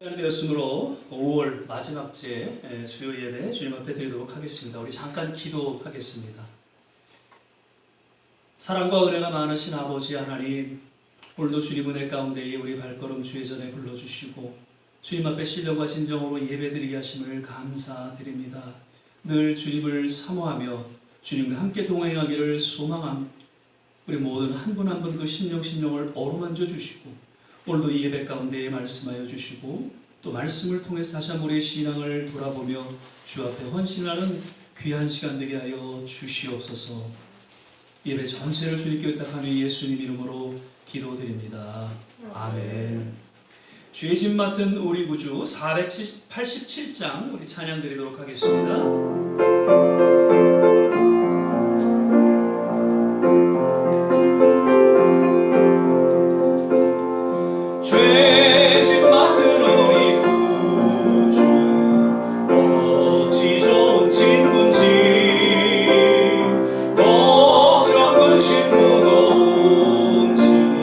시간이 되었으므로 5월 마지막 제 수요 예배 주님 앞에 드리도록 하겠습니다. 우리 잠깐 기도하겠습니다. 사랑과 은혜가 많으신 아버지 하나님, 오늘도 주님 은혜 가운데에 우리 발걸음 주의 전에 불러주시고 주님 앞에 신령과 진정으로 예배드리게 하심을 감사드립니다. 늘 주님을 사모하며 주님과 함께 동행하기를 소망함. 우리 모든 한 분 한 분 그 심령을 어루만져 주시고 오늘도 이 예배 가운데에 말씀하여 주시고 또 말씀을 통해서 다시 한번 우리의 신앙을 돌아보며 주 앞에 헌신하는 귀한 시간 되게 하여 주시옵소서. 예배 전체를 주님께 의탁하며 예수님 이름으로 기도드립니다. 아멘. 주의 집 맡은 우리 구주 487장 우리 찬양 드리도록 하겠습니다. 죄짐 맡은 우리 구주 어찌 좋은 친구인지 걱정 근심 무거운 짐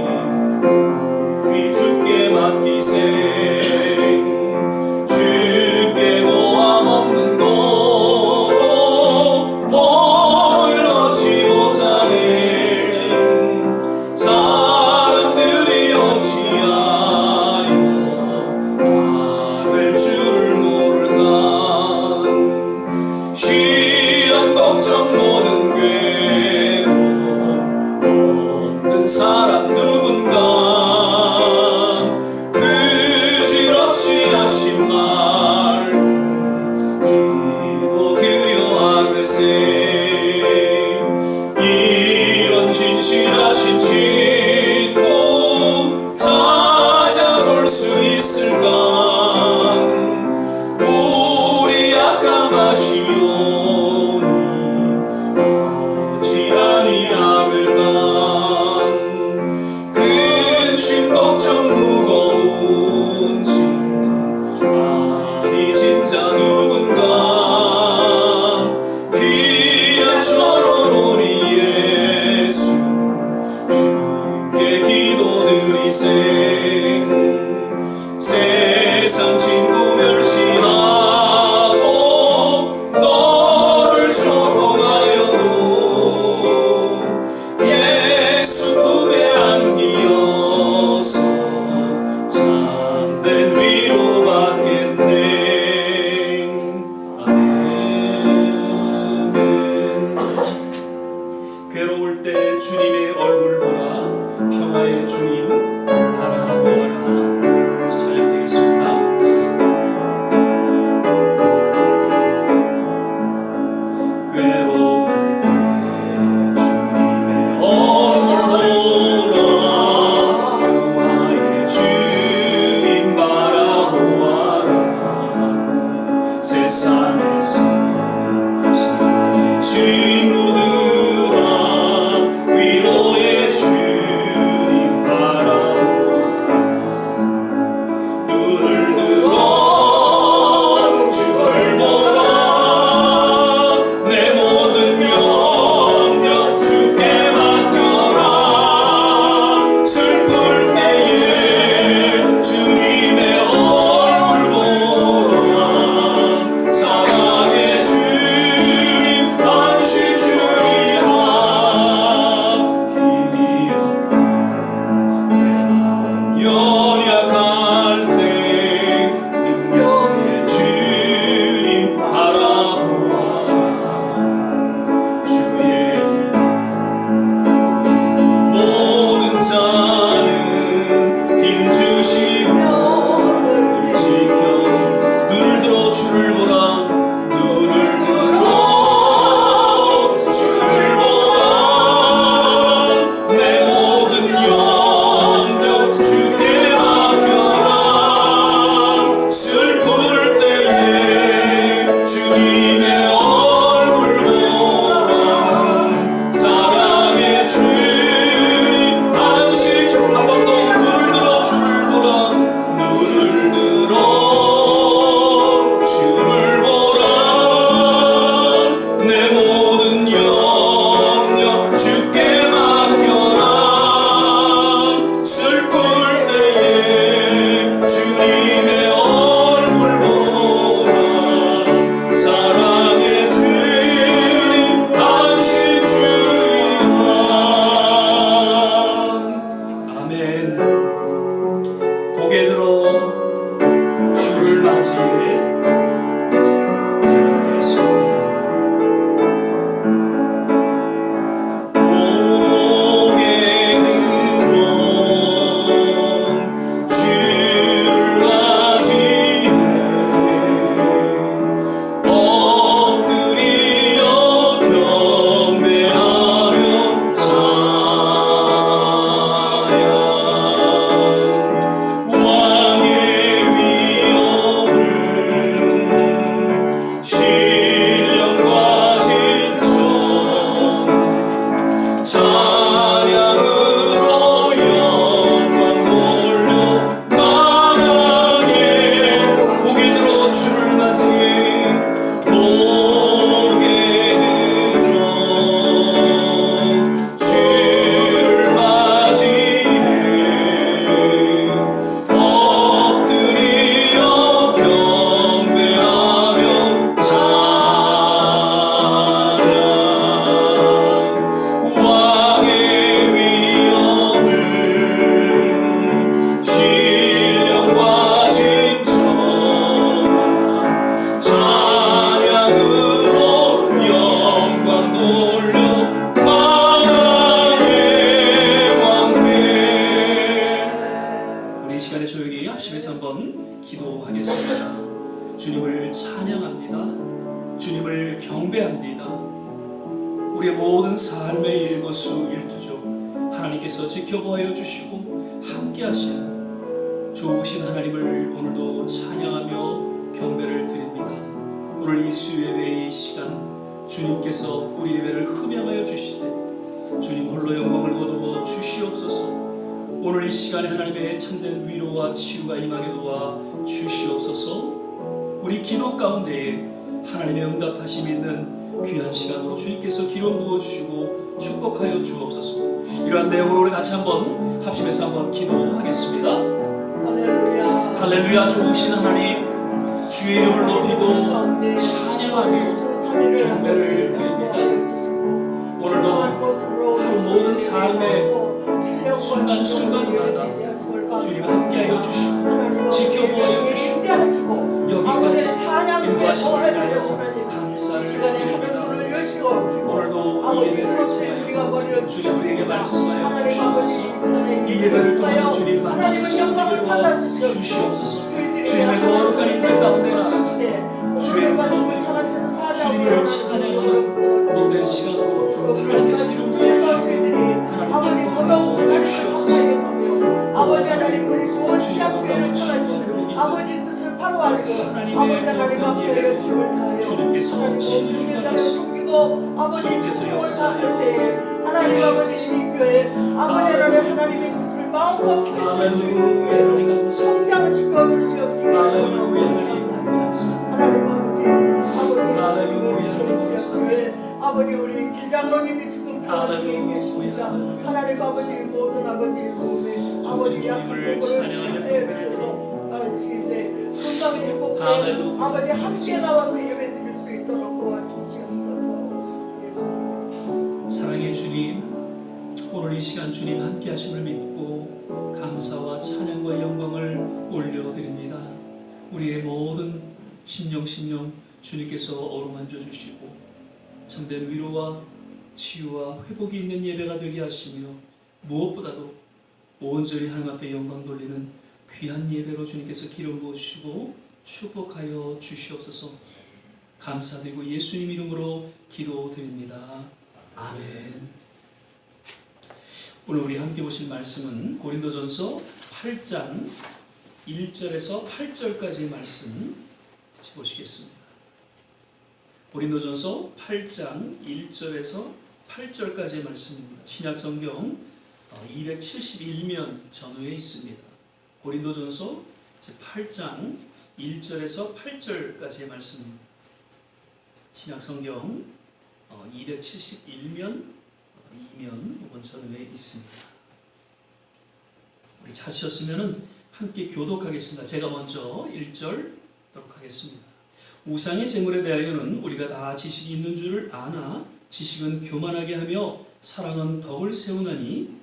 우리 주께 맡기세. 주께 고함 없는 도로 복을 얻지 못하네. 사람들이 어찌하여 줄을 모를까. 시련 걱정 모든 괴로움 없는 사람 누군가 그질없이 하신 말로 기도드려 아뢰세. 이런 진실하신 친구 찾아볼 수 있을까. 하시오니 어찌 아니하일까. 근심 걱정 무거운 짐 많이 진 자 누군가 귀한처럼 우리 예수 주께 기도드리세. 세상 친구 멸시하고 너를 조롱하여도 예수 품에 안기어서 참된 위로 받겠네. 아멘. 괴로울 때 주님의 얼굴 보라. 평화의 주님 바라보아라. 찬양드리겠습니다. 기도하겠습니다. 주님을 찬양합니다. 주님을 경배합니다. 우리의 모든 삶의 일거수일투족 하나님께서 지켜보아 주시고 함께 하시는 좋으신 하나님을 오늘도 찬양하며 경배를 드립니다. 오늘 이 수요예배의 시간 주님께서 우리 예배를 흠양하여 주시되 주님 홀로 영광을 거두어 주시옵소서. 오늘 이 시간에 하나님의 참된 위로와 치유가 임하게 도와 주시옵소서. 우리 기도 가운데에 하나님의 응답하심이 있는 귀한 시간으로 주님께서 기름 부어주시고 축복하여 주옵소서. 이러한 내용으로 우리 같이 한번 합심해서 한번 기도하겠습니다. 할렐루야. 할렐루야. 좋으신 하나님 주의 이름을 높이고 찬양하며 경배를 드립니다. 오늘도 하루 모든 삶의 순간순간마다 주님 함께하여 주시고 지켜보아 주시고 여기까지 인도하심을 위하여 감사를 드립니다. 오늘도 이 예배를 통하여 주님 우리에게 말씀하여 주시옵소서. 이 예배를 통하여 주님 만나는 시간 되게 도와 주시옵소서. 주님의 거룩한 임재 가운데 나아가 주의 이름을 높이고 주님을 찬양하는 복된 시간으로 하나님께서 기름 부어주시고 하나님 축복하여 주시옵소서. 아버지 하나님 우리 좋은 신앙교회를 찾아주는 아버지 뜻을 바로 알고 아버지 하나님 앞에 열심을 다하여 주님께서 주님을 섬기고 아버지 축복을 사할 때에 하나님 아버지 이 교회 아버지 하나님의 뜻을 마음껏 펼쳐주시고 성장시켜 주시옵기를 하나님 아버지 우리 길장로님이 지금 병원 중에 계십니다. 하나님 아버지 모든 아버지 몸에 아버지 약을 치료해 주셔서 건강히 회복해 아버지 함께 나와서 예배 드릴 수 있도록 도와주시옵소서. 예수. 사랑의 주님, 오늘 이 시간 주님 함께 하심을 믿고 감사와 찬양과 영광을 올려드립니다. 우리의 모든 심령 주님께서 어루만져 주시고 참된 위로와 치유와 회복이 있는 예배가 되게 하시며 무엇보다도 온전히 하나님 앞에 영광 돌리는 귀한 예배로 주님께서 기름 부어주시고 축복하여 주시옵소서. 감사드리고 예수님 이름으로 기도드립니다. 아멘. 오늘 우리 함께 보실 말씀은 고린도전서 8장 1절에서 8절까지의 말씀 보시겠습니다. 고린도전서 8장 1절에서 8절까지의 말씀입니다. 신약성경 271면 전후에 있습니다. 고린도전서 8장 1절에서 8절까지의 말씀입니다. 신약성경 271면 2면 이번 전후에 있습니다. 우리 찾으셨으면 함께 교독하겠습니다. 제가 먼저 1절 도록 하겠습니다. 우상의 제물에 대하여는 우리가 다 지식이 있는 줄을 아나 지식은 교만하게 하며 사랑은 덕을 세우나니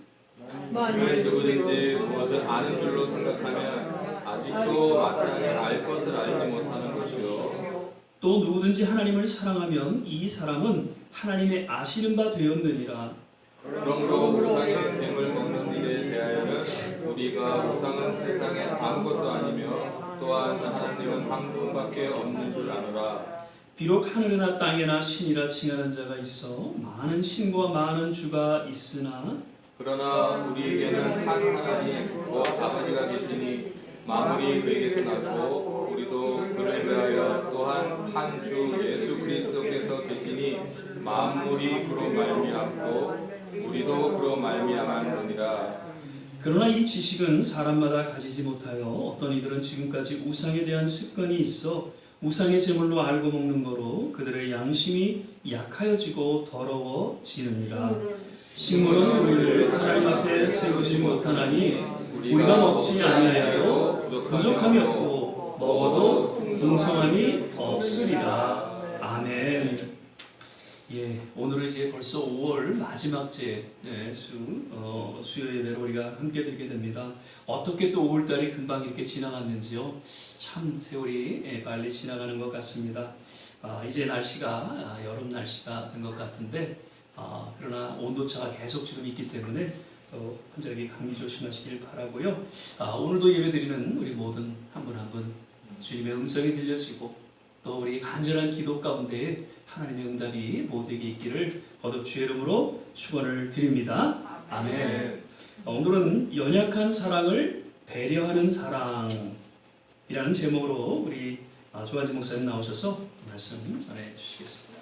만일 누구든지 무엇을 아는 줄로 생각하면 아직도 마땅히 알 것을 알지 못하는 것이요 또 누구든지 하나님을 사랑하면 이 사람은 하나님의 아시는 바 되었느니라. 그러므로 우상의 셈을 먹는 일에 대하여는 우리가 우상은 세상에 아무것도 아니며 또한 하나님은 한 분밖에 없는 줄 아노라. 비록 하늘이나 땅이나 신이라 칭하는 자가 있어 많은 신과 많은 주가 있으나 그러나 우리에게는 한 하나님 곧 아버지가 계시니 만물이 그에게서 났고 우리도 그를 위하여 또한 한 주 예수 그리스도께서 계시니 만물이 그로 말미암고 우리도 그로 말미암았느니라. 그러나 이 지식은 사람마다 가지지 못하여 어떤 이들은 지금까지 우상에 대한 습관이 있어 우상의 제물로 알고 먹는 거로 그들의 양심이 약하여지고 더러워지느니라. 식물은 우리를 하나님 앞에 세우지 못하나니 우리가 먹지 아니하여 부족함이 없고 먹어도 풍성함이 없으리라. 아멘. 오늘은 이제 벌써 5월 마지막 수요 예배로 우리가 함께 드리게 됩니다. 어떻게 또 5월달이 금방 이렇게 지나갔는지요. 참 세월이 빨리 지나가는 것 같습니다. 이제 날씨가 여름 날씨가 된 것 같은데 그러나 온도차가 계속 지금 있기 때문에 또 환절기 감기 조심하시길 바라고요. 오늘도 예배 드리는 우리 모든 한 분 한 분 주님의 음성이 들려지고 또 우리 간절한 기도 가운데 하나님의 응답이 모두에게 있기를 거듭 주의 이름으로 축원을 드립니다. 아멘. 오늘은 연약한 사랑을 배려하는 사랑이라는 제목으로 우리 조한진 목사님 나오셔서 말씀 전해 주시겠습니다.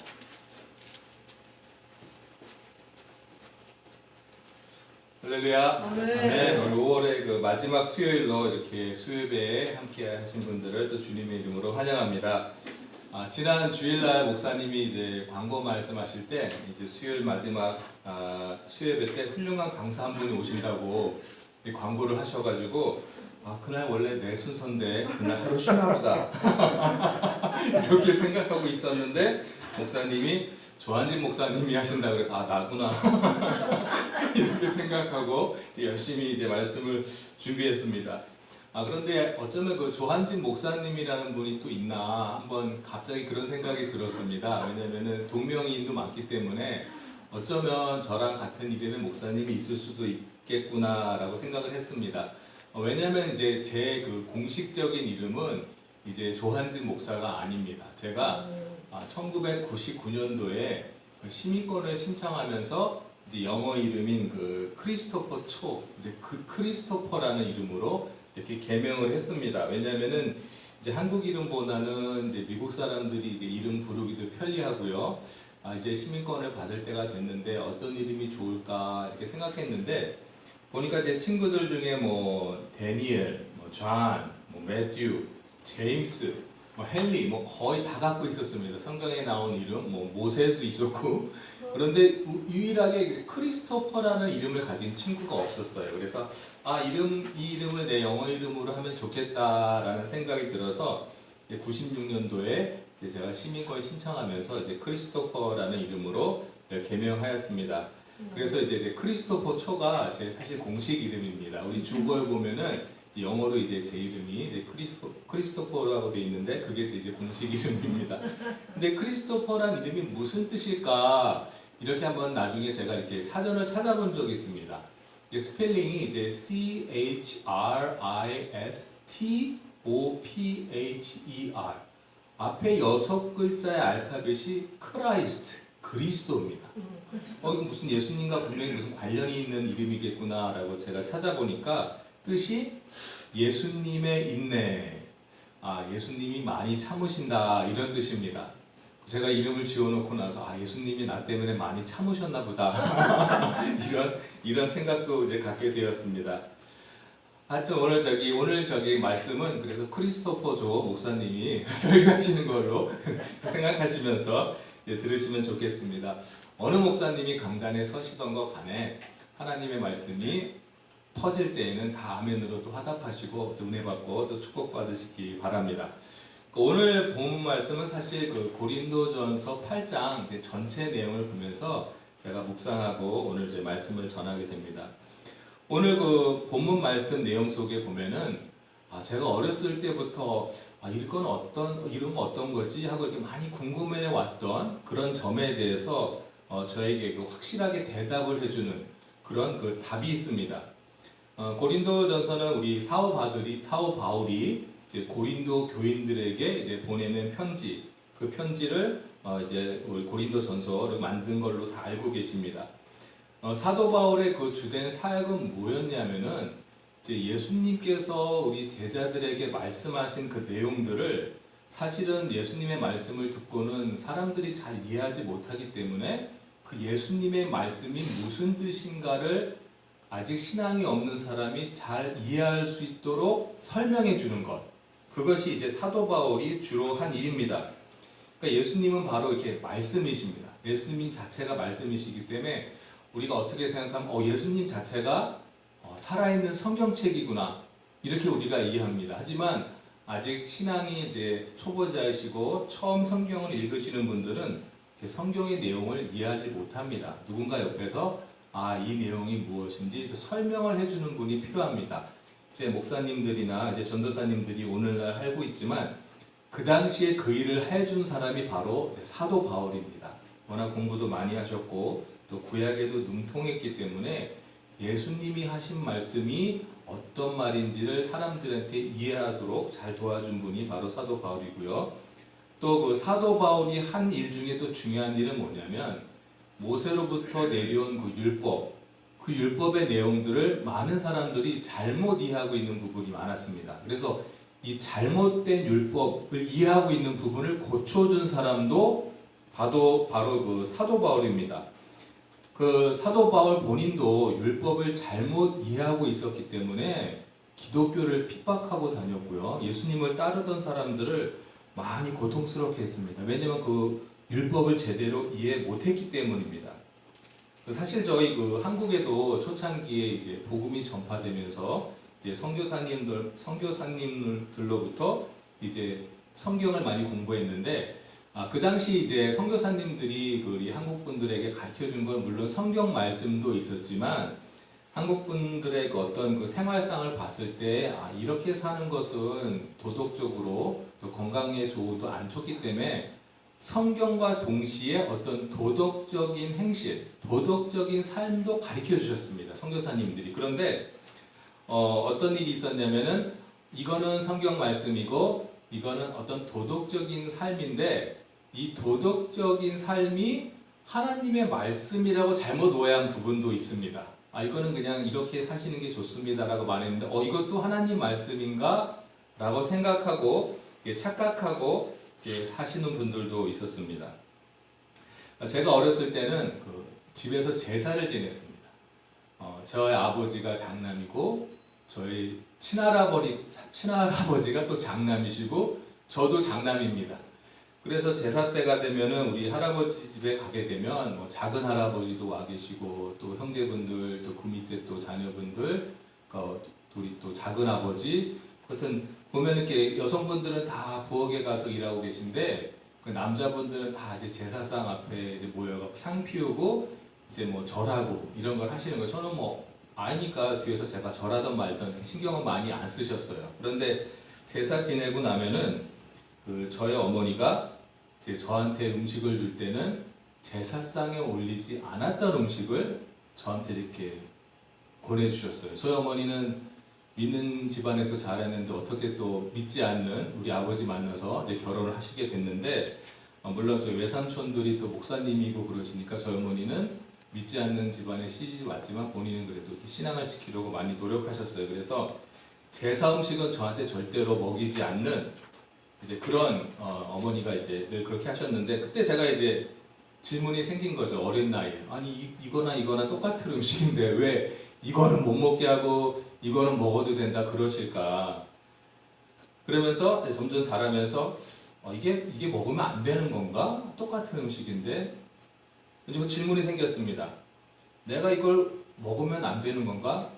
할렐루야. 아멘. 아멘. 오늘 5월의 그 마지막 수요일로 이렇게 수요예배에 함께 하신 분들을 또 주님의 이름으로 환영합니다. 지난 주일날 목사님이 이제 광고 말씀하실 때 이제 수요일 마지막 수요예배 때 훌륭한 강사 한 분이 오신다고 광고를 하셔가지고 그날 원래 내 순서인데 그날 하루 쉬나 보다 이렇게 생각하고 있었는데 목사님이 조한진 목사님이 하신다 그래서 나구나 이렇게 생각하고 열심히 이제 말씀을 준비했습니다. 그런데 어쩌면 그 조한진 목사님이라는 분이 또 있나 한번 갑자기 그런 생각이 들었습니다. 왜냐면은 동명이인도 많기 때문에 어쩌면 저랑 같은 이름의 목사님이 있을 수도 있겠구나라고 생각을 했습니다. 왜냐면 이제 제 그 공식적인 이름은 이제 조한진 목사가 아닙니다. 제가 1999년도에 시민권을 신청하면서 이제 영어 이름인 그 크리스토퍼 초, 이제 그 크리스토퍼라는 이름으로 이렇게 개명을 했습니다. 왜냐면은 이제 한국 이름보다는 이제 미국 사람들이 이제 이름 부르기도 편리하고요. 이제 시민권을 받을 때가 됐는데 어떤 이름이 좋을까 이렇게 생각했는데 보니까 제 친구들 중에 뭐 데니엘, 뭐 존, 뭐 매튜, 제임스, 뭐 헨리 뭐 거의 다 갖고 있었습니다. 성경에 나온 이름, 뭐 모세도 있었고 그런데 유일하게 크리스토퍼라는 이름을 가진 친구가 없었어요. 그래서 이 이름을 내 영어 이름으로 하면 좋겠다라는 생각이 들어서 96년도에 제가 시민권 신청하면서 이제 크리스토퍼라는 이름으로 개명하였습니다. 그래서 이제 크리스토퍼 초가 제 사실 공식 이름입니다. 우리 중고에 보면은 영어로 이제 제 이름이 이제 크리스토퍼라고 되어 있는데 그게 제 이제 공식 이름입니다. 근데 크리스토퍼란 이름이 무슨 뜻일까 이렇게 한번 나중에 제가 이렇게 사전을 찾아본 적이 있습니다. 스펠링이 이제 CHRISTOPHER 앞에 6글자의 알파벳이 크라이스트 그리스도입니다. 이거 무슨 예수님과 분명히 무슨 관련이 있는 이름이겠구나라고 제가 찾아보니까 뜻이 예수님의 인내, 예수님이 많이 참으신다 이런 뜻입니다. 제가 이름을 지어놓고 나서 예수님이 나 때문에 많이 참으셨나 보다 이런 생각도 이제 갖게 되었습니다. 하여튼 오늘 저기 말씀은 그래서 크리스토퍼 조 목사님이 설교하시는 걸로 생각하시면서 들으시면 좋겠습니다. 어느 목사님이 강단에 서시던가 간에 하나님의 말씀이 퍼질 때에는 다 아멘으로 또 화답하시고 또 은혜 받고 또 축복 받으시기 바랍니다. 오늘 본 말씀은 사실 그 고린도전서 8장 전체 내용을 보면서 제가 묵상하고 오늘 제 말씀을 전하게 됩니다. 오늘 그 본문 말씀 내용 속에 보면은 제가 어렸을 때부터 이건 어떤 거지 하고 이렇게 많이 궁금해 왔던 그런 점에 대해서 저에게 그 확실하게 대답을 해주는 그런 그 답이 있습니다. 고린도전서는 우리 사도 바울이 이제 고린도 교인들에게 이제 보내는 편지, 그 편지를 이제 우리 고린도전서를 만든 걸로 다 알고 계십니다. 사도 바울의 그 주된 사역은 뭐였냐면은 이제 예수님께서 우리 제자들에게 말씀하신 그 내용들을 사실은 예수님의 말씀을 듣고는 사람들이 잘 이해하지 못하기 때문에 그 예수님의 말씀이 무슨 뜻인가를 아직 신앙이 없는 사람이 잘 이해할 수 있도록 설명해 주는 것. 그것이 이제 사도 바울이 주로 한 일입니다. 그러니까 예수님은 바로 이렇게 말씀이십니다. 예수님 자체가 말씀이시기 때문에 우리가 어떻게 생각하면 예수님 자체가 살아있는 성경책이구나 이렇게 우리가 이해합니다. 하지만 아직 신앙이 이제 초보자이시고 처음 성경을 읽으시는 분들은 성경의 내용을 이해하지 못합니다. 누군가 옆에서 이 내용이 무엇인지 설명을 해주는 분이 필요합니다. 이제 목사님들이나 이제 전도사님들이 오늘날 알고 있지만 그 당시에 그 일을 해준 사람이 바로 사도 바울입니다. 워낙 공부도 많이 하셨고 또 구약에도 능통했기 때문에 예수님이 하신 말씀이 어떤 말인지를 사람들한테 이해하도록 잘 도와준 분이 바로 사도 바울이고요. 또 그 사도 바울이 한 일 중에 또 중요한 일은 뭐냐면 모세로부터 내려온 그 율법의 내용들을 많은 사람들이 잘못 이해하고 있는 부분이 많았습니다. 그래서 이 잘못된 율법을 이해하고 있는 부분을 고쳐준 사람도 바로 그 사도 바울입니다. 그 사도 바울 본인도 율법을 잘못 이해하고 있었기 때문에 기독교를 핍박하고 다녔고요. 예수님을 따르던 사람들을 많이 고통스럽게 했습니다. 왜냐면 그 율법을 제대로 이해 못했기 때문입니다. 사실 저희 그 한국에도 초창기에 이제 복음이 전파되면서 이제 선교사님들로부터 이제 성경을 많이 공부했는데 그 당시 이제 선교사님들이 우리 한국 분들에게 가르쳐 준 건 물론 성경 말씀도 있었지만 한국 분들의 그 어떤 그 생활상을 봤을 때 이렇게 사는 것은 도덕적으로 또 건강에 좋고도 안 좋기 때문에 성경과 동시에 어떤 도덕적인 행실, 도덕적인 삶도 가르쳐 주셨습니다. 선교사님들이. 그런데 어떤 일이 있었냐면은 이거는 성경 말씀이고 이거는 어떤 도덕적인 삶인데 이 도덕적인 삶이 하나님의 말씀이라고 잘못 오해한 부분도 있습니다. 이거는 그냥 이렇게 사시는 게 좋습니다라고 말했는데 이것도 하나님 말씀인가? 라고 생각하고 착각하고 이제 사시는 분들도 있었습니다. 제가 어렸을 때는 집에서 제사를 지냈습니다. 저희 아버지가 장남이고 저희 친할아버지가 또 장남이시고 저도 장남입니다. 그래서 제사 때가 되면은 우리 할아버지 집에 가게 되면 뭐 작은 할아버지도 와 계시고 또 형제분들 또 그 밑에 또 자녀분들 우리 또 작은 아버지 하여튼 보면 이렇게 여성분들은 다 부엌에 가서 일하고 계신데 그 남자분들은 다 이제 제사상 앞에 이제 모여가 향 피우고 이제 뭐 절하고 이런 걸 하시는 거예요. 저는 뭐 아이니까 뒤에서 제가 절하던 말던 신경은 많이 안 쓰셨어요. 그런데 제사 지내고 나면은 저희 어머니가 이제 저한테 음식을 줄 때는 제사상에 올리지 않았던 음식을 저한테 이렇게 보내주셨어요. 저희 어머니는 믿는 집안에서 자랐는데 어떻게 또 믿지 않는 우리 아버지 만나서 이제 결혼을 하시게 됐는데 물론 저희 외삼촌들이 또 목사님이고 그러시니까 저희 어머니는 믿지 않는 집안에 시집 왔지만 본인은 그래도 이렇게 신앙을 지키려고 많이 노력하셨어요. 그래서 제사 음식은 저한테 절대로 먹이지 않는 이제 그런 어머니가 이제 늘 그렇게 하셨는데 그때 제가 이제 질문이 생긴 거죠. 어린 나이에. 아니 이거나 똑같은 음식인데 왜 이거는 못 먹게 하고 이거는 먹어도 된다 그러실까. 그러면서 점점 자라면서 이게 먹으면 안 되는 건가? 똑같은 음식인데 그리고 질문이 생겼습니다. 내가 이걸 먹으면 안 되는 건가?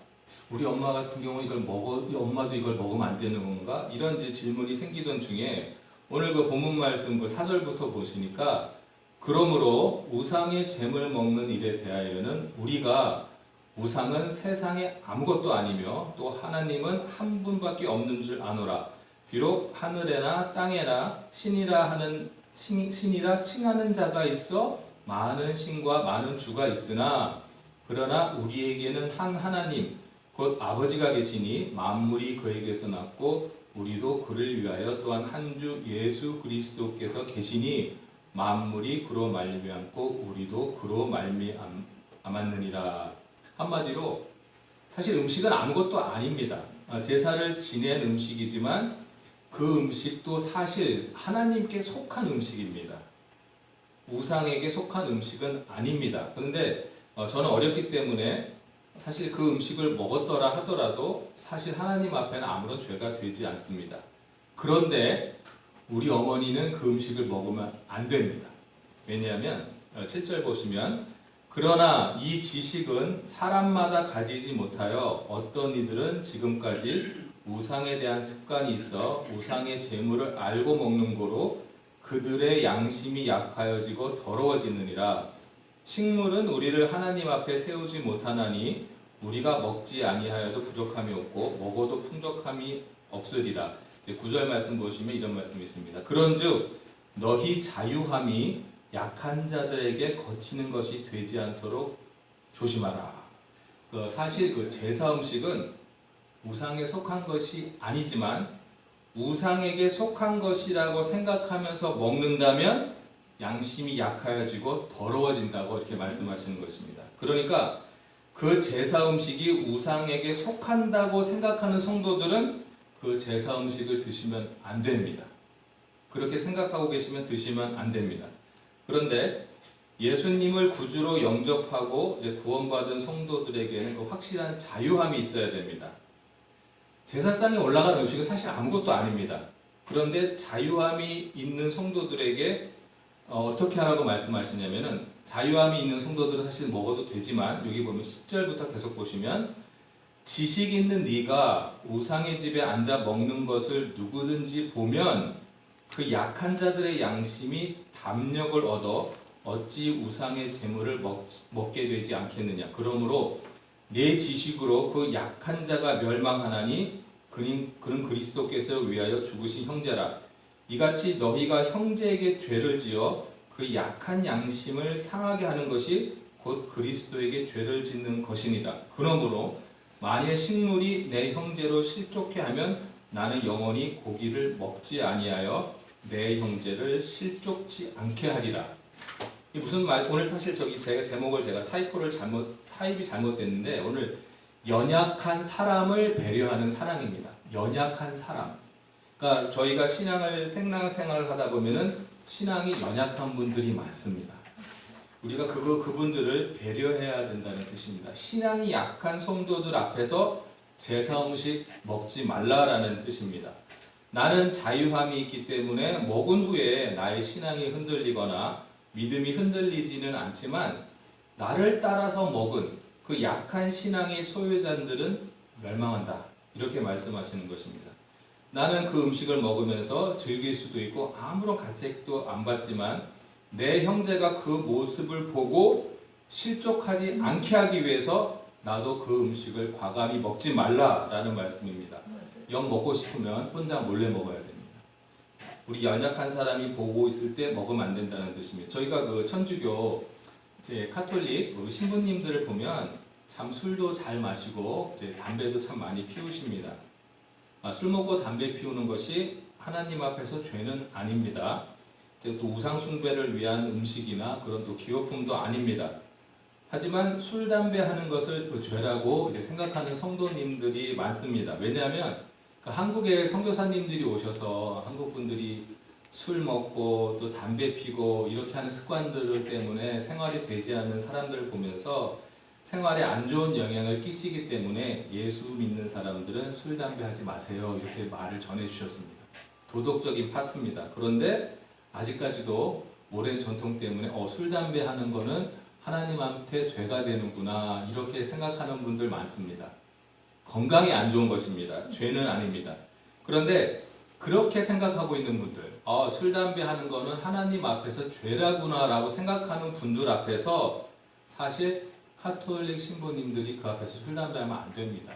우리 엄마 같은 경우는 엄마도 이걸 먹으면 안 되는 건가? 이런 이제 질문이 생기던 중에 오늘 그 본문 말씀 그 4절부터 보시니까 그러므로 우상의 잼을 먹는 일에 대하여는 우리가 우상은 세상에 아무것도 아니며 또 하나님은 한 분밖에 없는 줄 아노라. 비록 하늘에나 땅에나 신이라 칭하는 자가 있어 많은 신과 많은 주가 있으나 그러나 우리에게는 한 하나님 곧 아버지가 계시니 만물이 그에게서 났고 우리도 그를 위하여 또한 한 주 예수 그리스도께서 계시니 만물이 그로 말미암고 우리도 그로 말미암았느니라. 한마디로 사실 음식은 아무것도 아닙니다. 제사를 지낸 음식이지만 그 음식도 사실 하나님께 속한 음식입니다. 우상에게 속한 음식은 아닙니다. 그런데 저는 어렸기 때문에 사실 그 음식을 먹었더라 하더라도 사실 하나님 앞에는 아무런 죄가 되지 않습니다. 그런데 우리 어머니는 그 음식을 먹으면 안 됩니다. 왜냐하면 7절 보시면 그러나 이 지식은 사람마다 가지지 못하여 어떤 이들은 지금까지 우상에 대한 습관이 있어 우상의 재물을 알고 먹는 거로 그들의 양심이 약하여지고 더러워지느니라. 식물은 우리를 하나님 앞에 세우지 못하나니 우리가 먹지 아니하여도 부족함이 없고 먹어도 풍족함이 없으리라. 9절 말씀 보시면 이런 말씀이 있습니다. 그런즉 너희 자유함이 약한 자들에게 거치는 것이 되지 않도록 조심하라. 사실 그 제사 음식은 우상에 속한 것이 아니지만 우상에게 속한 것이라고 생각하면서 먹는다면 양심이 약해지고 더러워진다고 이렇게 말씀하시는 것입니다. 그러니까 그 제사 음식이 우상에게 속한다고 생각하는 성도들은 그 제사 음식을 드시면 안 됩니다. 그렇게 생각하고 계시면 드시면 안 됩니다. 그런데 예수님을 구주로 영접하고 이제 구원받은 성도들에게는 그 확실한 자유함이 있어야 됩니다. 제사상에 올라간 음식은 사실 아무것도 아닙니다. 그런데 자유함이 있는 성도들에게 어떻게 하라고 말씀하시냐면은, 자유함이 있는 성도들은 사실 먹어도 되지만 여기 보면 10절부터 계속 보시면, 지식 있는 네가 우상의 집에 앉아 먹는 것을 누구든지 보면 그 약한 자들의 양심이 담력을 얻어 어찌 우상의 재물을 먹게 되지 않겠느냐. 그러므로 내 지식으로 그 약한 자가 멸망하나니 그는 그리스도께서 위하여 죽으신 형제라. 이같이 너희가 형제에게 죄를 지어 그 약한 양심을 상하게 하는 것이 곧 그리스도에게 죄를 짓는 것이니라. 그러므로 만일 식물이 내 형제로 실족해 하면 나는 영원히 고기를 먹지 아니하여 내 형제를 실족치 않게 하리라. 이 무슨 말? 오늘 사실 제목을 타입이 잘못됐는데, 오늘 연약한 사람을 배려하는 사랑입니다. 연약한 사람. 그러니까 저희가 신앙생활을 하다 보면은 신앙이 연약한 분들이 많습니다. 우리가 그분들을 배려해야 된다는 뜻입니다. 신앙이 약한 성도들 앞에서 제사 음식 먹지 말라라는 뜻입니다. 나는 자유함이 있기 때문에 먹은 후에 나의 신앙이 흔들리거나 믿음이 흔들리지는 않지만, 나를 따라서 먹은 그 약한 신앙의 소유자들은 멸망한다. 이렇게 말씀하시는 것입니다. 나는 그 음식을 먹으면서 즐길 수도 있고 아무런 가책도 안 받지만, 내 형제가 그 모습을 보고 실족하지 않게 하기 위해서 나도 그 음식을 과감히 먹지 말라라는 말씀입니다. 영 먹고 싶으면 혼자 몰래 먹어야 됩니다. 우리 연약한 사람이 보고 있을 때 먹으면 안 된다는 뜻입니다. 저희가 그 천주교 이제 카톨릭 신부님들을 보면 참 술도 잘 마시고 이제 담배도 참 많이 피우십니다. 술 먹고 담배 피우는 것이 하나님 앞에서 죄는 아닙니다. 또 우상 숭배를 위한 음식이나 그런 또 기호품도 아닙니다. 하지만 술 담배 하는 것을 죄라고 이제 생각하는 성도님들이 많습니다. 왜냐하면 한국에 선교사님들이 오셔서 한국 분들이 술 먹고 또 담배 피고 이렇게 하는 습관들 때문에 생활이 되지 않는 사람들을 보면서 생활에 안 좋은 영향을 끼치기 때문에 예수 믿는 사람들은 술 담배 하지 마세요, 이렇게 말을 전해 주셨습니다. 도덕적인 파트입니다. 그런데 아직까지도 오랜 전통 때문에 술 담배 하는 거는 하나님한테 죄가 되는구나, 이렇게 생각하는 분들 많습니다. 건강에 안 좋은 것입니다. 죄는 아닙니다. 그런데 그렇게 생각하고 있는 분들, 술 담배 하는 거는 하나님 앞에서 죄라구나 라고 생각하는 분들 앞에서 사실 카톨릭 신부님들이 그 앞에서 술 담배 하면 안 됩니다.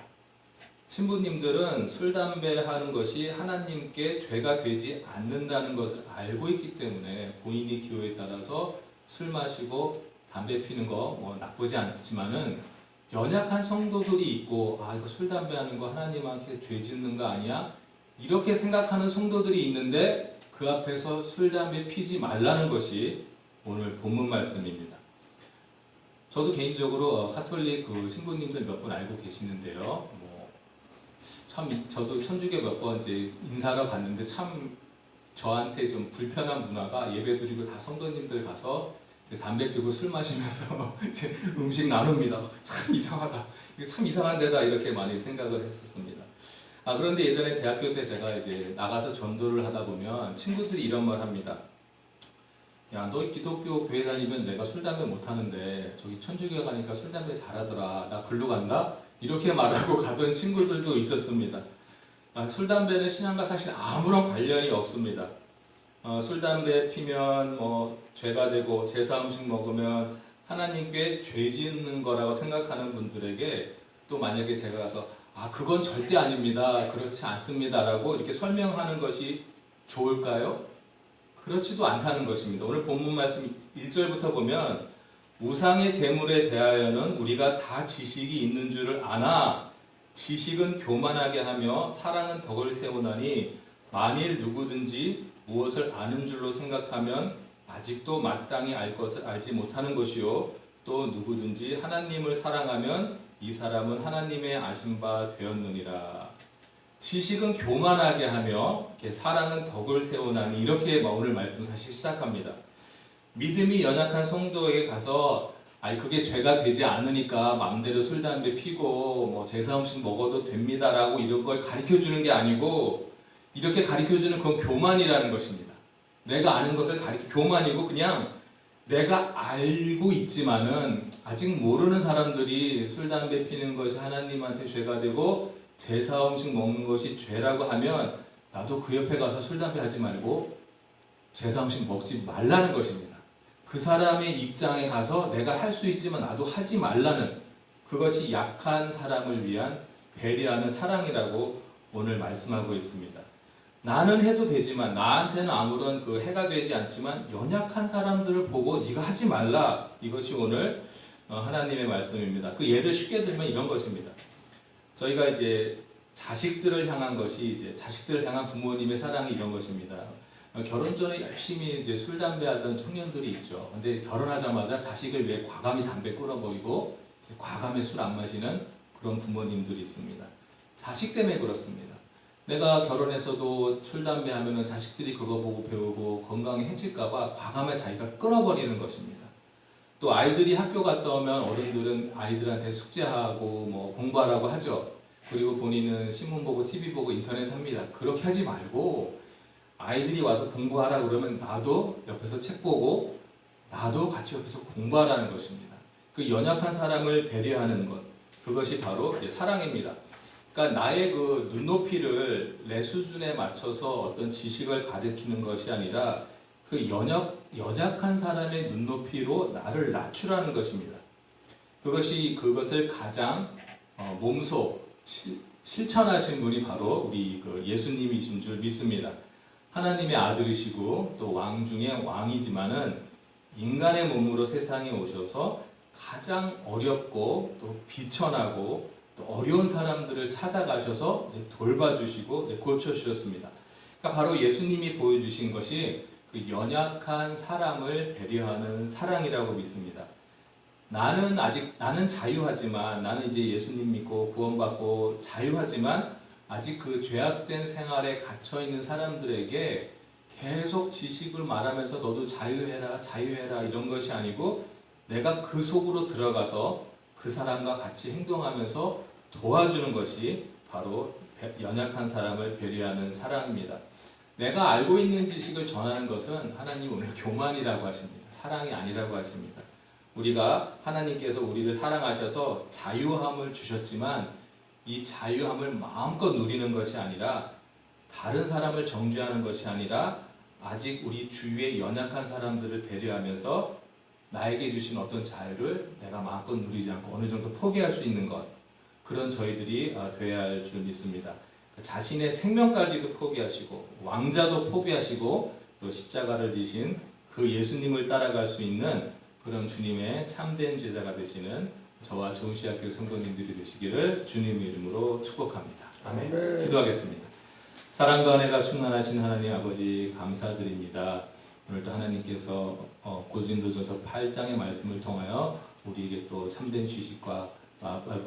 신부님들은 술 담배 하는 것이 하나님께 죄가 되지 않는다는 것을 알고 있기 때문에 본인의 기호에 따라서 술 마시고 담배 피는 거 나쁘지 않지만은, 연약한 성도들이 있고 이거 술 담배 하는 거 하나님한테 죄 짓는 거 아니야? 이렇게 생각하는 성도들이 있는데 그 앞에서 술 담배 피지 말라는 것이 오늘 본문 말씀입니다. 저도 개인적으로 카톨릭 신부님들 몇 분 알고 계시는데요. 저도 천주교 몇 번 이제 인사가 갔는데 참 저한테 좀 불편한 문화가, 예배드리고 다 성도님들 가서 담배 피고 술 마시면서 음식 나눕니다. 참 이상하다. 이거 참 이상한 데다, 이렇게 많이 생각을 했었습니다. 그런데 예전에 대학교 때 제가 이제 나가서 전도를 하다 보면 친구들이 이런 말 합니다. 야, 너 기독교 교회 다니면 내가 술 담배 못 하는데 저기 천주교 가니까 술 담배 잘하더라. 나 글로 간다? 이렇게 말하고 가던 친구들도 있었습니다. 술 담배는 신앙과 사실 아무런 관련이 없습니다. 술 담배 피면 죄가 되고 제사 음식 먹으면 하나님께 죄 짓는 거라고 생각하는 분들에게 또 만약에 제가 가서 그건 절대 아닙니다, 그렇지 않습니다 라고 이렇게 설명하는 것이 좋을까요? 그렇지도 않다는 것입니다. 오늘 본문 말씀 1절부터 보면, 우상의 제물에 대하여는 우리가 다 지식이 있는 줄을 아나 지식은 교만하게 하며 사랑은 덕을 세우나니 만일 누구든지 무엇을 아는 줄로 생각하면 아직도 마땅히 알 것을 알지 못하는 것이요 또 누구든지 하나님을 사랑하면 이 사람은 하나님의 아신 바 되었느니라. 지식은 교만하게 하며 사랑은 덕을 세우나니 이렇게 오늘 말씀 사실 시작합니다. 믿음이 연약한 성도에게 가서 그게 죄가 되지 않으니까 마음대로 술 담배 피고 뭐 제사 음식 먹어도 됩니다라고 이런 걸 가르쳐 주는 게 아니고 이렇게 가르쳐 주는 그건 교만이라는 것입니다. 내가 아는 것을 교만이고 그냥 내가 알고 있지만은 아직 모르는 사람들이 술 담배 피는 것이 하나님한테 죄가 되고 제사 음식 먹는 것이 죄라고 하면 나도 그 옆에 가서 술 담배 하지 말고 제사 음식 먹지 말라는 것입니다. 그 사람의 입장에 가서 내가 할 수 있지만 나도 하지 말라는 그것이 약한 사람을 위한 배려하는 사랑이라고 오늘 말씀하고 있습니다. 나는 해도 되지만 나한테는 아무런 해가 되지 않지만 연약한 사람들을 보고 네가 하지 말라. 이것이 오늘 하나님의 말씀입니다. 그 예를 쉽게 들면 이런 것입니다. 저희가 이제 자식들을 향한 것이 이제 자식들을 향한 부모님의 사랑이 이런 것입니다. 결혼 전에 열심히 이제 술 담배 하던 청년들이 있죠. 근데 결혼하자마자 자식을 위해 과감히 담배 끊어버리고 이제 과감히 술 안 마시는 그런 부모님들이 있습니다. 자식 때문에 그렇습니다. 내가 결혼해서도 술 담배 하면은 자식들이 그거 보고 배우고 건강에 해칠까봐 과감히 자기가 끊어버리는 것입니다. 또 아이들이 학교 갔다 오면 어른들은 아이들한테 숙제하고 뭐 공부하라고 하죠. 그리고 본인은 신문 보고 TV 보고 인터넷 합니다. 그렇게 하지 말고 아이들이 와서 공부하라 그러면 나도 옆에서 책 보고 나도 같이 옆에서 공부하라는 것입니다. 그 연약한 사람을 배려하는 것, 그것이 바로 이제 사랑입니다. 그러니까 나의 그 눈높이를 내 수준에 맞춰서 어떤 지식을 가르치는 것이 아니라 그 연약한 사람의 눈높이로 나를 낮추라는 것입니다. 그것을 가장 몸소 실천하신 분이 바로 우리 그 예수님이신 줄 믿습니다. 하나님의 아들이시고 또 왕 중에 왕이지만은 인간의 몸으로 세상에 오셔서 가장 어렵고 또 비천하고 또 어려운 사람들을 찾아가셔서 이제 돌봐주시고 이제 고쳐주셨습니다. 그러니까 바로 예수님이 보여주신 것이 그 연약한 사람을 배려하는 사랑이라고 믿습니다. 나는 자유하지만 나는 이제 예수님 믿고 구원받고 자유하지만 아직 그 죄악된 생활에 갇혀 있는 사람들에게 계속 지식을 말하면서 너도 자유해라 이런 것이 아니고 내가 그 속으로 들어가서 그 사람과 같이 행동하면서 도와주는 것이 바로 연약한 사람을 배려하는 사랑입니다. 내가 알고 있는 지식을 전하는 것은 하나님 오늘 교만이라고 하십니다. 사랑이 아니라고 하십니다. 우리가 하나님께서 우리를 사랑하셔서 자유함을 주셨지만 이 자유함을 마음껏 누리는 것이 아니라 다른 사람을 정죄하는 것이 아니라 아직 우리 주위의 연약한 사람들을 배려하면서 나에게 주신 어떤 자유를 내가 마음껏 누리지 않고 어느 정도 포기할 수 있는 것, 그런 저희들이 되어야 할 줄 믿습니다. 자신의 생명까지도 포기하시고 왕자도 포기하시고 또 십자가를 지신 그 예수님을 따라갈 수 있는 그런 주님의 참된 제자가 되시는 저와 좋은시학교 성도님들이 되시기를 주님의 이름으로 축복합니다. 아멘. 기도하겠습니다. 사랑과 은혜가 충만하신 하나님 아버지 감사드립니다. 오늘도 하나님께서 고린도전서 8장의 말씀을 통하여 우리에게 또 참된 지식과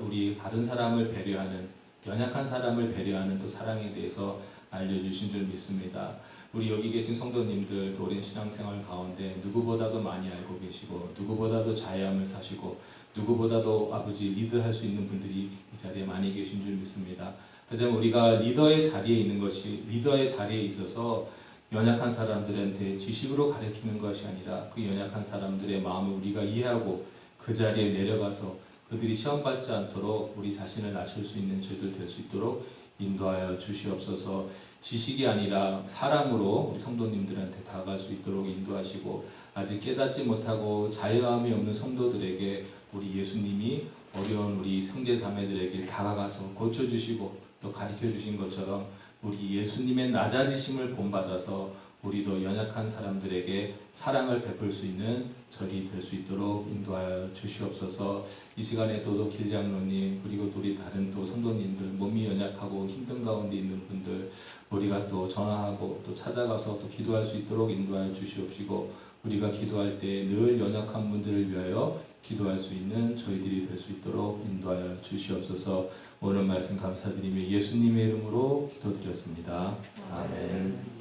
우리 다른 사람을 배려하는 연약한 사람을 배려하는 또 사랑에 대해서 알려주신 줄 믿습니다. 우리 여기 계신 성도님들 오랜 신앙생활 가운데 누구보다도 많이 알고 계시고 누구보다도 자유함을 사시고 누구보다도 아버지 리드할 수 있는 분들이 이 자리에 많이 계신 줄 믿습니다. 하지만 우리가 리더의 자리에 있어서 연약한 사람들한테 지식으로 가르치는 것이 아니라 그 연약한 사람들의 마음을 우리가 이해하고 그 자리에 내려가서 그들이 시험받지 않도록 우리 자신을 낮출 수 있는 저희들 될 수 있도록 인도하여 주시옵소서. 지식이 아니라 사랑으로 우리 성도님들한테 다가갈 수 있도록 인도하시고 아직 깨닫지 못하고 자유함이 없는 성도들에게 우리 예수님이 어려운 우리 형제 자매들에게 다가가서 고쳐주시고 또 가르쳐 주신 것처럼 우리 예수님의 낮아지심을 본받아서 우리도 연약한 사람들에게 사랑을 베풀 수 있는 절이 될 수 있도록 인도하여 주시옵소서. 이 시간에 도도 길장로님 그리고 또 우리 다른 또 성도님들 몸이 연약하고 힘든 가운데 있는 분들 우리가 또 전화하고 또 찾아가서 또 기도할 수 있도록 인도하여 주시옵시고 우리가 기도할 때 늘 연약한 분들을 위하여 기도할 수 있는 저희들이 될 수 있도록 인도하여 주시옵소서. 오늘 말씀 감사드리며 예수님의 이름으로 기도드렸습니다. 아멘.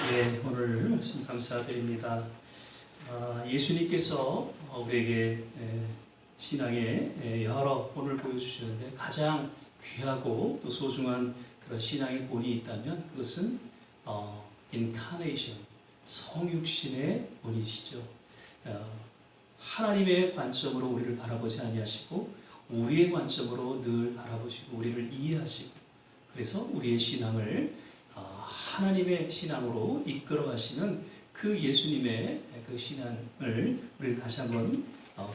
네, 오늘 말씀 감사드립니다. 예수님께서 우리에게 신앙의 여러 본을 보여주시는데 가장 귀하고 또 소중한 그런 신앙의 본이 있다면 그것은 인카네이션, 성육신의 본이시죠. 하나님의 관점으로 우리를 바라보지 아니하시고 우리의 관점으로 늘 바라보시고 우리를 이해하시고 그래서 우리의 신앙을 하나님의 신앙으로 이끌어 가시는 그 예수님의 그 신앙을 우리는 다시 한번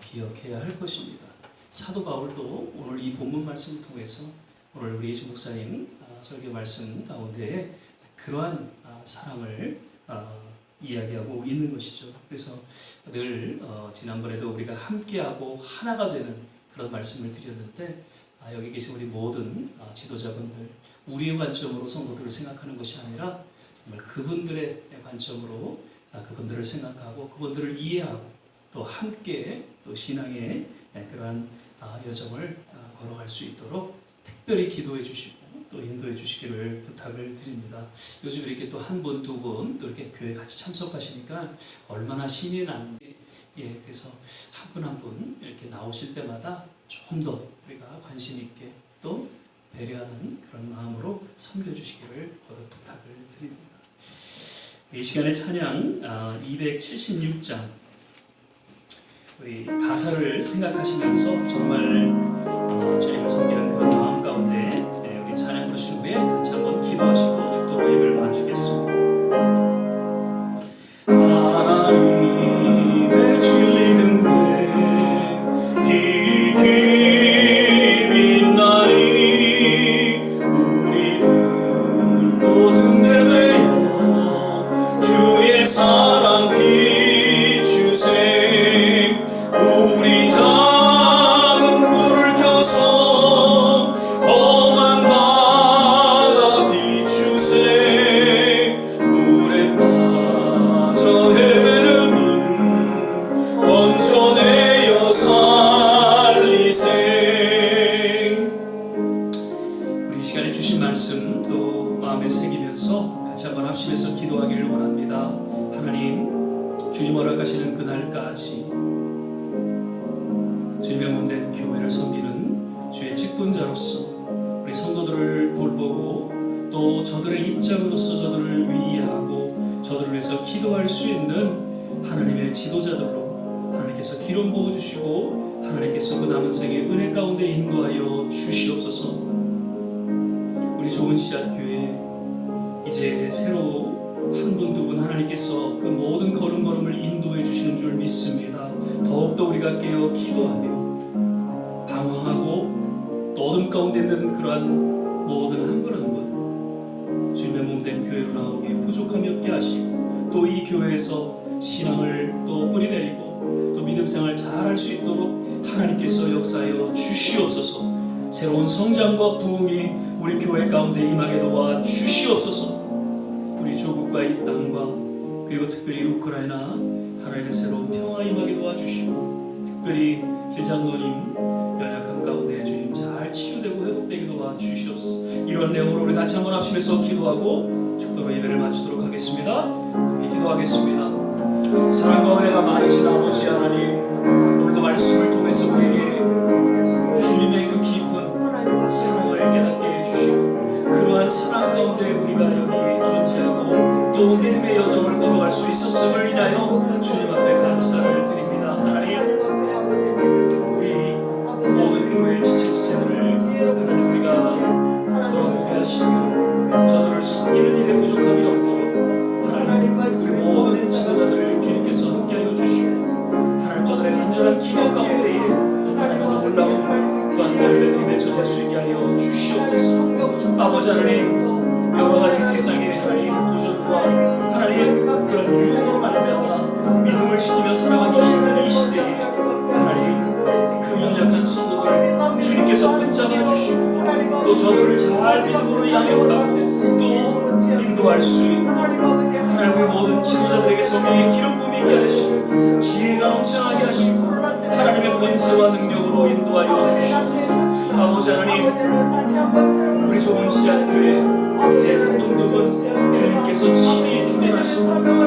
기억해야 할 것입니다. 사도 바울도 오늘 이 본문 말씀을 통해서 오늘 우리 예수 목사님 설교 말씀 가운데 그러한 사랑을 이야기하고 있는 것이죠. 그래서 늘 지난번에도 우리가 함께하고 하나가 되는 그런 말씀을 드렸는데 여기 계신 우리 모든 지도자분들 우리의 관점으로 성도들을 생각하는 것이 아니라 정말 그분들의 관점으로 그분들을 생각하고 그분들을 이해하고 또 함께 또 신앙의 그러한 여정을 걸어갈 수 있도록 특별히 기도해 주시고 또 인도해 주시기를 부탁을 드립니다. 요즘 이렇게 또 한 분, 두 분 또 이렇게 교회 같이 참석하시니까 얼마나 신이 나는지 그래서 한 분 한 분 이렇게 나오실 때마다 조금 더 우리가 관심 있게 또 배려하는 그런 마음으로 섬겨주시기를 거듭 부탁을 드립니다. 이 시간에 찬양 276장 우리 가사를 생각하시면서 정말 주님을 섬기는 그런 마음 가운데 우리 찬양 부르신 후에 같이 한번 기도하시고 축도로 예배를 마치겠습니다. 하나님의 진리 등대 길이 빛나니 우리들 모든 데되어 주의 사랑 비추세 우리 작은 불을 켜서 험한 바다 비추세 물에 빠져 헤매는 건져내어 살리세. 우리 이 시간에 주신 말씀 또 마음에 새기면서 같이 한번 합심해서 기도하기를 원합니다. 하나님 주님 허락하시는 그날까지 주님의 몸된 교회를 섬기는 주의 직분자로서 우리 성도들을 돌보고 또 저들의 입장으로서 저들을 위하고 저들을 위해서 기도할 수 있는 하나님의 지도자들로 하나님께서 기름 부어주시고 하나님께서 그 남은 생의 은혜 가운데 인도하여 주시옵소서. 우리 좋은 씨앗 교회 이제 새로 한 분 두 분 하나님께서 그 모든 걸음걸음을 인도해 주시는 줄 믿습니다. 더욱더 우리가 깨어 기도하며 방황하고 또 어둠 가운데 있는 그러한 모든 한 분 한 분 주님의 몸된 교회로 나오기에 부족함이 없게 하시고 또 이 교회에서 신앙을 또 뿌리내리고 또 믿음 생활 잘할 수 있도록 하나님께서 역사하여 주시옵소서. 새로운 성장과 부흥이 우리 교회 가운데 임하게 도와 주시옵소서. 우리 조국과 이 땅과 그리고 특별히 우크라이나 하나님의 새로운 평화 임하게 도와주시고 특별히 길장로님 연약함 가운데 주님 잘 치유되고 회복되게 도와주시옵소서. 이러한 내용으로 우리 같이 한번 합심해서 기도하고 축도로 예배를 마치도록 하겠습니다. 함께 기도하겠습니다. 사랑과 은혜가 많으신 아버지 하나님 오늘도 말씀을 통해서 우리에게 주님의 그 깊은 사랑을 깨닫게 해주시고 그러한 사랑 가운데 우리가 여기 존재하고 또 믿음의 여정을 걸어갈 수 있었음을 인하여 주님 앞에 감사를 드립니다. 하나님 우리 모든 교회 지체들을 하나님 우리가 돌아보게 하시고 저들을 섬기는 일에 부족함이 없도록 하나님 우리 모든 지도자들을 주님께서 함께하여 주시고 하나님 저들의 간절한 기도 가운데에 하나님의 놀라운 또한 아버지 하나님, 여러 가지 세상의 하나님 도전과 하나님 그런 유혹으로 말미암아 믿음을 지키며 살아가기 힘든 이 시대에 하나님 그 연약한 성도들 주님께서 붙잡아 주시고 또 저들을 잘 믿음으로 양육하고 또 인도할 수 있는 하나님의 모든 지도자들에게 성령의 기름 부비게 하시고 지혜가 넘쳐나게 하시고 하나님의 권세와 능력으로 인도하여 주시옵소서. 아버지 하나님, 우리 좋은 씨앗교회 이제 한 분 두 분 주님께서 친히 주관하시고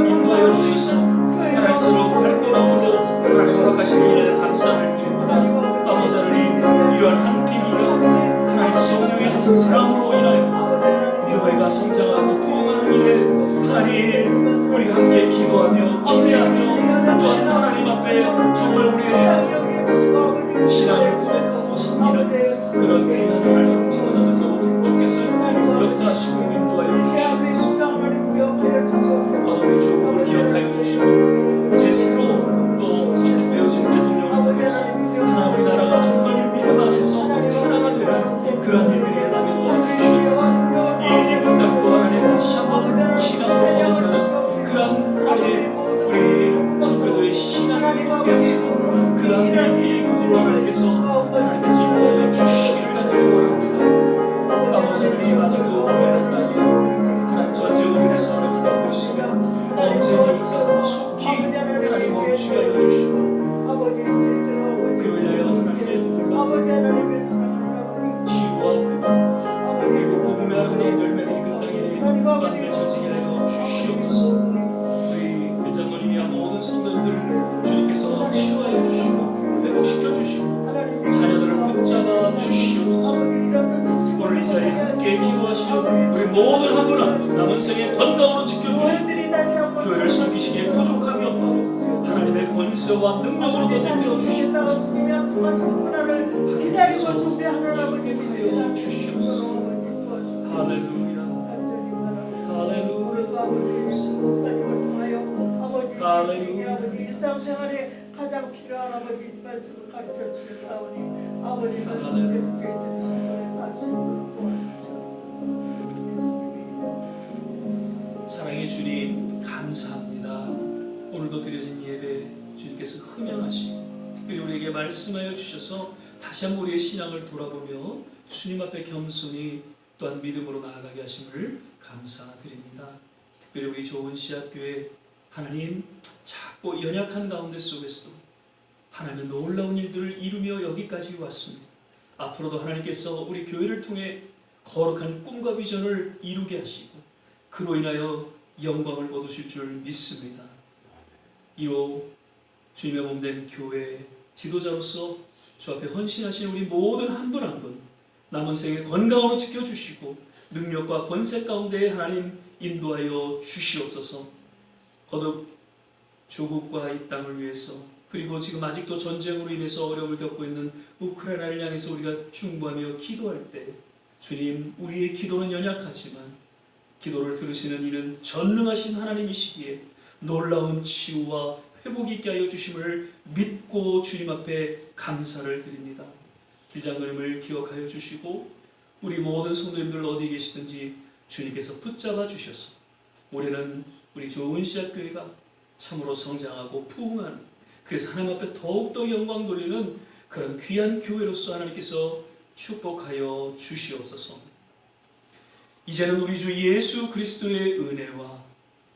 인도하여 주셔서 하나님 서로 발걸음으로 하나님 허락하시는 일에 감사를 드립니다. 아버지 하나님, 이러한 한 계기가 하나님 성령의 한 사람으로 인하여 교회가 성장하고 부흥하는 일에 하나님 우리가 함께 기도하며 기대하며 또한 하나님 앞에 정말 우리의 신앙을 고백하고 섬기는 그런 귀한 하나님 지도자들도 주께서 역사하시고 인도하여 주시옵소서. 바로 우리 조국을 기억하여 주시고 이제 새로 또 선택되어진 대통령을 통해서 하나 우리나라가 정말 믿음 안에서 하나가 되는 그런 일들이 일어나게 도와주시옵소서. 이 미국 땅도 하나님 다시 한번 신앙으로 거듭나는 그런 하나님 우리 전교도의 신앙이 회복되어지는 그런 미국으로 하나님께서 인도하여 주시기를 간절히 원합니다. 아버지 하나님, 아직도 오해는 땅에 하나님 전쟁으로 인해서 하나님 것이며 언제니까 속히 하나님 멈추게 하여 주시고 그로 인하여 하나님의 놀라운 치유와 회복 그리고 복음의 아름다운 열매들이 그 땅에 만맺혀지게 하여 주시옵소서. 우리 일장로님이야 모든 성도들 주님께서 치유하여 주시고 회복시켜 주시고 자녀들을 붙잡아 주시옵소서. 오늘 이 자리에 함께 기도하시는 우리 모든 한 분 한 분 남은 생에 건강으로 지켜주시고 교회를 섬기시기에 부족함이 없도록 하나님의 권세와 능력으로 덧입혀 주시고 하나님께서 축복하여 주시옵소서. 할렐루야 할렐루야 일상생활에 가장 필요한 아버지 말씀을 가르쳐 주셨사오니 아버지 말씀을 배우게 되시고 살수 있도록 도와주시옵소서. 사랑의 주님, 감사합니다. 오늘도 드려진 예배 주님께서 흠양하시고 특별히 우리에게 말씀하여 주셔서 다시 한번 우리의 신앙을 돌아보며 주님 앞에 겸손히 또한 믿음으로 나아가게 하심을 감사드립니다. 특별히 우리 좋은 씨앗교회 하나님 작고 연약한 가운데 속에서도 하나님의 놀라운 일들을 이루며 여기까지 왔습니다. 앞으로도 하나님께서 우리 교회를 통해 거룩한 꿈과 비전을 이루게 하시고 그로 인하여 영광을 거두실 줄 믿습니다. 이후 주님의 몸된 교회 지도자로서 주 앞에 헌신하신 우리 모든 한 분 한 분 남은 생에 건강으로 지켜주시고 능력과 권세 가운데 하나님 인도하여 주시옵소서. 거듭 조국과 이 땅을 위해서 그리고 지금 아직도 전쟁으로 인해서 어려움을 겪고 있는 우크라이나를 향해서 우리가 중보하며 기도할 때 주님, 우리의 기도는 연약하지만 기도를 들으시는 이는 전능하신 하나님이시기에 놀라운 치유와 회복이 있게 하여 주심을 믿고 주님 앞에 감사를 드립니다. 길장로님을 기억하여 주시고 우리 모든 성도님들 어디 계시든지 주님께서 붙잡아 주셔서 올해는 우리 좋은 씨앗교회가 참으로 성장하고 부흥하는, 그래서 하나님 앞에 더욱더 영광 돌리는 그런 귀한 교회로서 하나님께서 축복하여 주시옵소서. 이제는 우리 주 예수 그리스도의 은혜와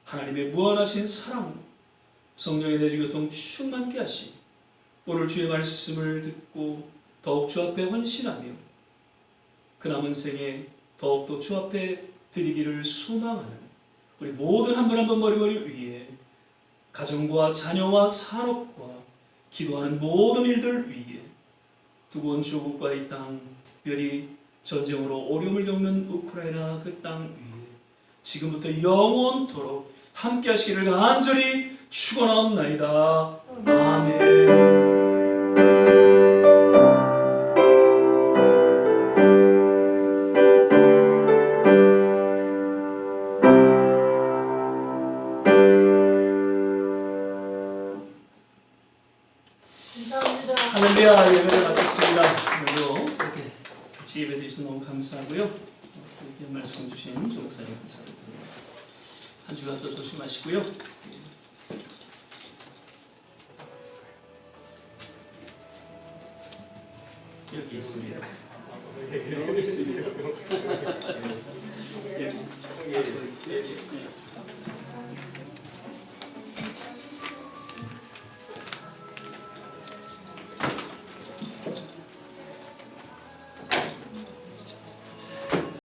하나님의 무한하신 사랑, 성령의 내주교통 충만케 하시고 오늘 주의 말씀을 듣고 더욱 주 앞에 헌신하며 그 남은 생에 더욱더 주 앞에 드리기를 소망하는 우리 모든 한 분 한 분 머리머리 위에 가정과 자녀와 산업과 기도하는 모든 일들 위에 두고 온 조국과 이 땅, 특별히 전쟁으로 어려움을 겪는 우크라이나 그 땅 위에 지금부터 영원토록 함께 하시기를 간절히 축원하옵나이다. 아멘. 할렐루야. 예배를 마쳤습니다. 오늘도 이렇게 같이 예배 드리셔서 너무 감사하고요. 귀한 말씀 주신 조 목사님 감사드립니다. 한 주간 또 조심하시고요. 여기 있습니다.